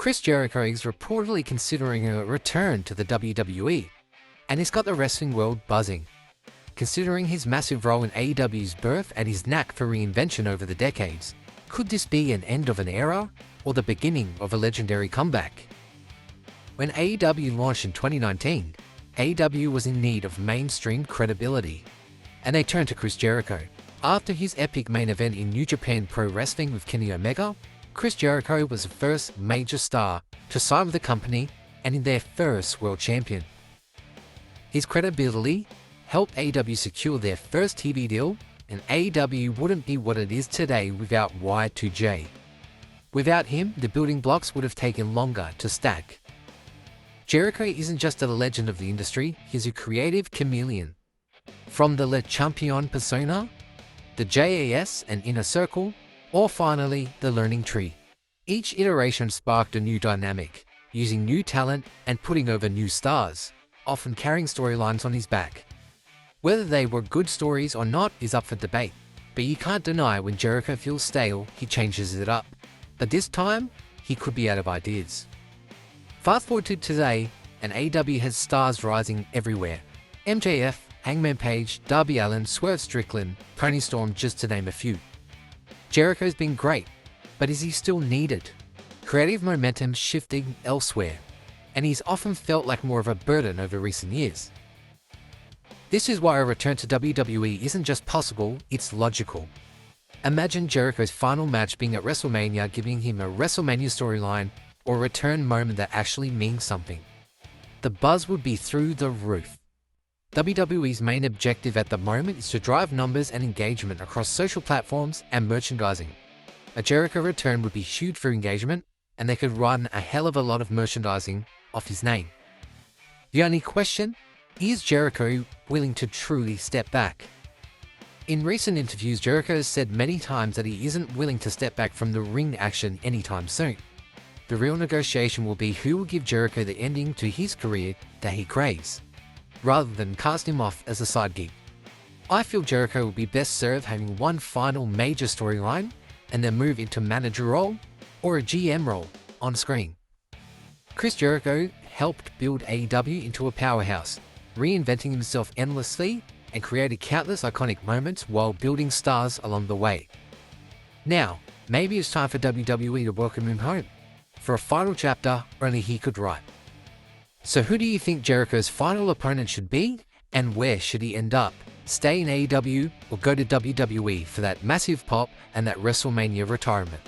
Chris Jericho is reportedly considering a return to the WWE, and he's got the wrestling world buzzing. Considering his massive role in AEW's birth and his knack for reinvention over the decades, could this be an end of an era or the beginning of a legendary comeback? When AEW launched in 2019, AEW was in need of mainstream credibility, and they turned to Chris Jericho. After his epic main event in New Japan Pro Wrestling with Kenny Omega, Chris Jericho was the first major star to sign with the company and in their first world champion. His credibility helped AEW secure their first TV deal, and AEW wouldn't be what it is today without Y2J. Without him, the building blocks would have taken longer to stack. Jericho isn't just a legend of the industry, he's a creative chameleon. From the Le Champion persona, the JAS and Inner Circle, or finally, the Learning Tree. Each iteration sparked a new dynamic, using new talent and putting over new stars, often carrying storylines on his back. Whether they were good stories or not is up for debate, but you can't deny when Jericho feels stale, he changes it up. But this time, he could be out of ideas. Fast forward to today, and AEW has stars rising everywhere. MJF, Hangman Page, Darby Allin, Swerve Strickland, Toni Storm, just to name a few. Jericho's been great, but is he still needed? Creative momentum's shifting elsewhere, and he's often felt like more of a burden over recent years. This is why a return to WWE isn't just possible, it's logical. Imagine Jericho's final match being at WrestleMania, giving him a WrestleMania storyline or a return moment that actually means something. The buzz would be through the roof. WWE's main objective at the moment is to drive numbers and engagement across social platforms and merchandising. A Jericho return would be huge for engagement, and they could run a hell of a lot of merchandising off his name. The only question, is Jericho willing to truly step back? In recent interviews, Jericho has said many times that he isn't willing to step back from the ring action anytime soon. The real negotiation will be who will give Jericho the ending to his career that he craves, rather than cast him off as a side gig. I feel Jericho will be best served having one final major storyline and then move into manager role or a GM role on screen. Chris Jericho helped build AEW into a powerhouse, reinventing himself endlessly and created countless iconic moments while building stars along the way. Now, maybe it's time for WWE to welcome him home for a final chapter only he could write. So who do you think Jericho's final opponent should be, and where should he end up? Stay in AEW or go to WWE for that massive pop and that WrestleMania retirement?